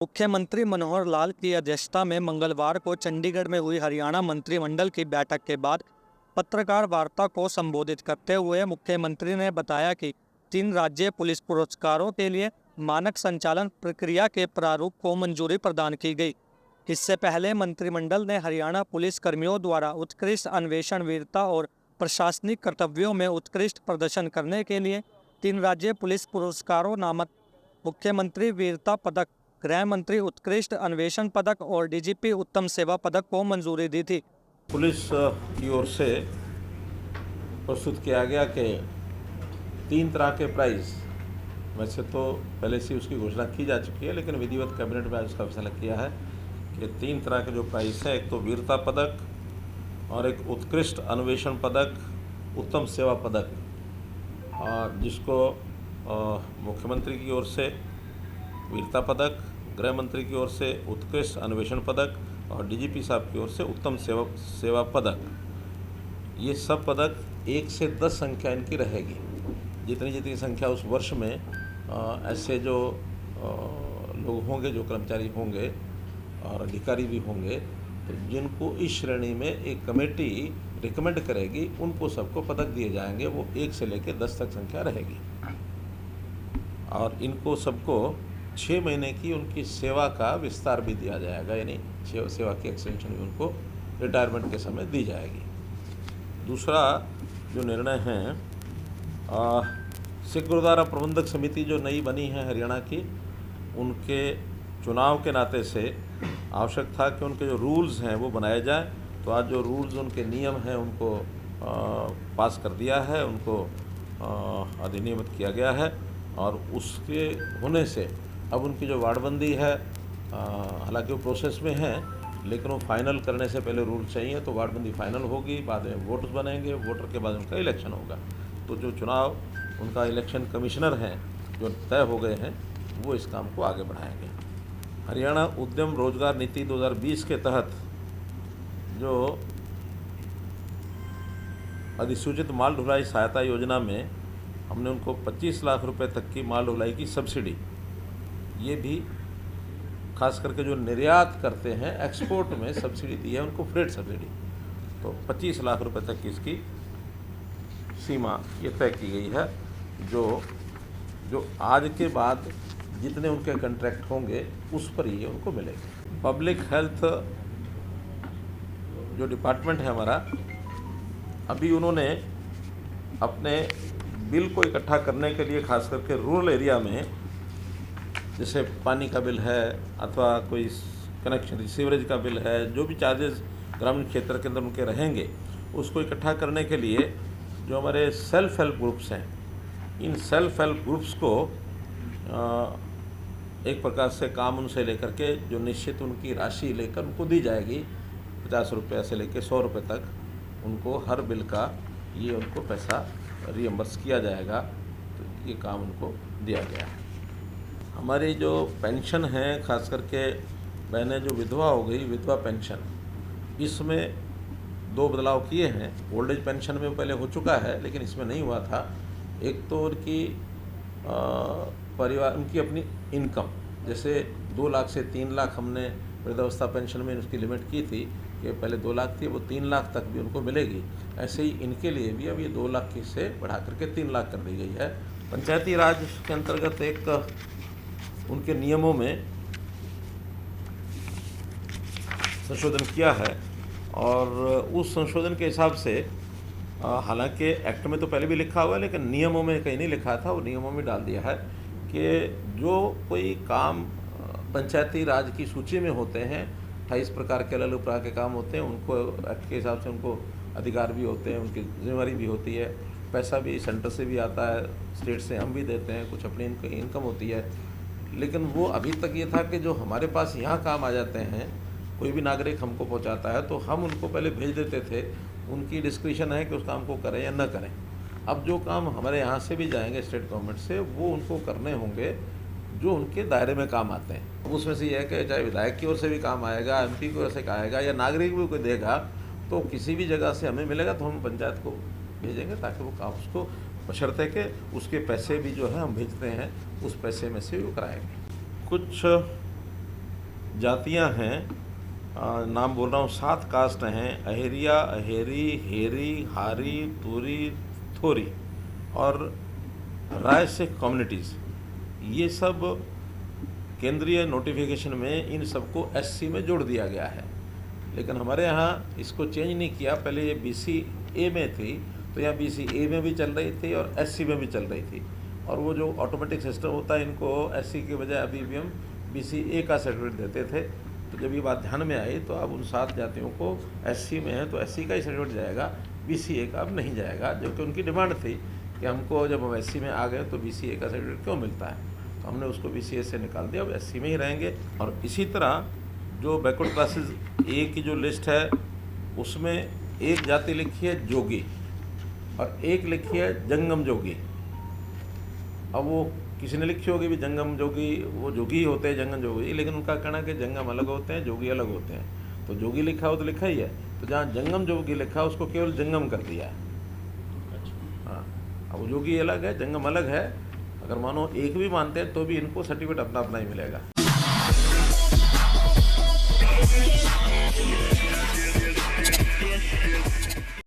मुख्यमंत्री मनोहर लाल की अध्यक्षता में मंगलवार को चंडीगढ़ में हुई हरियाणा मंत्रिमंडल की बैठक के बाद पत्रकार वार्ता को संबोधित करते हुए मुख्यमंत्री ने बताया कि 3 राज्य पुलिस पुरस्कारों के लिए मानक संचालन प्रक्रिया के प्रारूप को मंजूरी प्रदान की गई। इससे पहले मंत्रिमंडल ने हरियाणा पुलिस कर्मियों द्वारा उत्कृष्ट अन्वेषण, वीरता और प्रशासनिक कर्तव्यों में उत्कृष्ट प्रदर्शन करने के लिए 3 राज्य पुलिस पुरस्कारों नामक मुख्यमंत्री वीरता पदक, गृह मंत्री उत्कृष्ट अन्वेषण पदक और डीजीपी उत्तम सेवा पदक को मंजूरी दी थी। पुलिस की ओर से प्रस्तुत किया गया कि 3 तरह के प्राइज़, वैसे तो पहले से उसकी घोषणा की जा चुकी है, लेकिन विधिवत कैबिनेट में आज उसका फैसला किया है कि 3 तरह के जो प्राइज़ हैं, एक तो वीरता पदक और एक उत्कृष्ट अन्वेषण पदक, उत्तम सेवा पदक, और जिसको मुख्यमंत्री की ओर से वीरता पदक, गृह मंत्री की ओर से उत्कृष्ट अन्वेषण पदक और डीजीपी साहब की ओर से उत्तम सेवा पदक, ये सब पदक 1 से 10 संख्या इनकी रहेगी। जितनी जितनी संख्या उस वर्ष में ऐसे जो लोग होंगे, जो कर्मचारी होंगे और अधिकारी भी होंगे, तो जिनको इस श्रेणी में एक कमेटी रिकमेंड करेगी, उनको सबको पदक दिए जाएंगे। वो 1 से लेकर 10 तक संख्या रहेगी और इनको सबको 6 महीने की उनकी सेवा का विस्तार भी दिया जाएगा, यानी सेवा की एक्सटेंशन भी उनको रिटायरमेंट के समय दी जाएगी। दूसरा जो निर्णय है, सिख गुरुद्वारा प्रबंधक समिति जो नई बनी है हरियाणा की, उनके चुनाव के नाते से आवश्यक था कि उनके जो रूल्स हैं वो बनाए जाएं। तो आज जो रूल्स, उनके नियम हैं, उनको पास कर दिया है, उनको अधिनियमित किया गया है और उसके होने से अब उनकी जो वार्डबंदी है, हालांकि वो प्रोसेस में है, लेकिन वो फाइनल करने से पहले रूल चाहिए, तो वार्डबंदी फाइनल होगी, बाद में वोट्स बनेंगे, वोटर के बाद उनका इलेक्शन होगा। तो जो चुनाव उनका इलेक्शन कमिश्नर हैं जो तय हो गए हैं, वो इस काम को आगे बढ़ाएंगे। हरियाणा उद्यम रोजगार नीति 2020 के तहत जो अधिसूचित माल ढुलाई सहायता योजना में हमने उनको 25 लाख रुपए तक की माल ढुलाई की सब्सिडी, ये भी खास करके जो निर्यात करते हैं, एक्सपोर्ट में सब्सिडी दी है उनको, फ्रेट सब्सिडी। तो 25 लाख रुपए तक की इसकी सीमा ये तय की गई है। जो आज के बाद जितने उनके कॉन्ट्रैक्ट होंगे उस पर ये उनको मिलेगी। पब्लिक हेल्थ जो डिपार्टमेंट है हमारा, अभी उन्होंने अपने बिल को इकट्ठा करने के लिए खास करके रूरल एरिया में, जैसे पानी का बिल है अथवा कोई कनेक्शन सीवरेज का बिल है, जो भी चार्जेस ग्रामीण क्षेत्र के अंदर उनके रहेंगे, उसको इकट्ठा करने के लिए जो हमारे सेल्फ हेल्प ग्रुप्स हैं, इन सेल्फ हेल्प ग्रुप्स को एक प्रकार से काम उनसे लेकर के जो निश्चित उनकी राशि लेकर उनको दी जाएगी, 50 रुपये से लेकर 100 रुपये तक उनको हर बिल का ये उनको पैसा रियम्बर्स किया जाएगा। तो ये काम उनको दिया गया है। हमारी जो पेंशन है, खास करके बहनें जो विधवा हो गई, विधवा पेंशन, इसमें 2 बदलाव किए हैं। ओल्ड एज पेंशन में पहले हो चुका है, लेकिन इसमें नहीं हुआ था। एक तो उनकी परिवार, उनकी अपनी इनकम, जैसे 2 लाख से 3 लाख हमने वृद्धावस्था पेंशन में उसकी लिमिट की थी कि पहले 2 लाख थी, वो 3 लाख तक भी उनको मिलेगी। ऐसे ही इनके लिए भी अब ये 2 लाख की से बढ़ा करके 3 लाख कर दी गई है। पंचायती राज के अंतर्गत एक उनके नियमों में संशोधन किया है और उस संशोधन के हिसाब से, हालांकि एक्ट में तो पहले भी लिखा हुआ है, लेकिन नियमों में कहीं नहीं लिखा था, वो नियमों में डाल दिया है कि जो कोई काम पंचायती राज की सूची में होते हैं, 28 प्रकार के अलग अलग प्रकार के काम होते हैं, उनको एक्ट के हिसाब से उनको अधिकार भी होते हैं, उनकी जिम्मेवारी भी होती है, पैसा भी सेंटर से भी आता है, स्टेट से हम भी देते हैं, कुछ अपनी इनकम होती है। लेकिन वो अभी तक ये था कि जो हमारे पास यहाँ काम आ जाते हैं, कोई भी नागरिक हमको पहुँचाता है तो हम उनको पहले भेज देते थे, उनकी डिस्क्रिप्शन है कि उस काम को करें या न करें। अब जो काम हमारे यहाँ से भी जाएंगे स्टेट गवर्नमेंट से, वो उनको करने होंगे जो उनके दायरे में काम आते हैं। अब उसमें से यह है कि चाहे विधायक की ओर से भी काम आएगा, एमपी की ओर से आएगा या नागरिक भी कोई देगा, तो किसी भी जगह से हमें मिलेगा तो हम पंचायत को भेजेंगे ताकि वो काम उसको, बशर्ते कि उसके पैसे भी जो है हम भेजते हैं, उस पैसे में से वो कराएंगे। कुछ जातियां हैं, नाम बोल रहा हूँ, 7 कास्ट हैं, अहेरिया, अहेरी, हेरी, हारी, तूरी, थोरी और राय सिख कम्युनिटीज़, ये सब केंद्रीय नोटिफिकेशन में इन सबको एससी में जोड़ दिया गया है। लेकिन हमारे यहाँ इसको चेंज नहीं किया। पहले ये BCA में थी, तो यहाँ BCA में भी चल रही थी और SC में भी चल रही थी। और वो जो ऑटोमेटिक सिस्टम होता है, इनको SC के बजाय अभी भी हम BCA का सर्टिफिकेट देते थे। तो जब ये बात ध्यान में आई तो अब उन 7 जातियों को SC में है तो SC का ही सर्टिफिकेट जाएगा, BCA का अब नहीं जाएगा, जो कि उनकी डिमांड थी कि हमको जब हम SC में आ गए तो BCA का सर्टिफिकेट क्यों मिलता है। तो हमने उसको BCA से निकाल दिया, अब SC में ही रहेंगे। और इसी तरह जो बैकवर्ड क्लासेस A की जो लिस्ट है उसमें एक जाति लिखी है जोगी और एक लिखी है जंगम जोगी। अब वो किसी ने लिखी होगी भी जंगम जोगी, वो जोगी होते हैं जंगम जोगी, लेकिन उनका कहना है कि जंगम अलग होते हैं, जोगी अलग होते हैं। तो जोगी लिखा हो तो लिखा ही है, तो जहाँ जंगम जोगी लिखा उसको केवल जंगम कर दिया है। हाँ, अब वो जोगी अलग है, जंगम अलग है। अगर मानो एक भी मानते हैं तो भी इनको सर्टिफिकेट अपना अपना ही मिलेगा।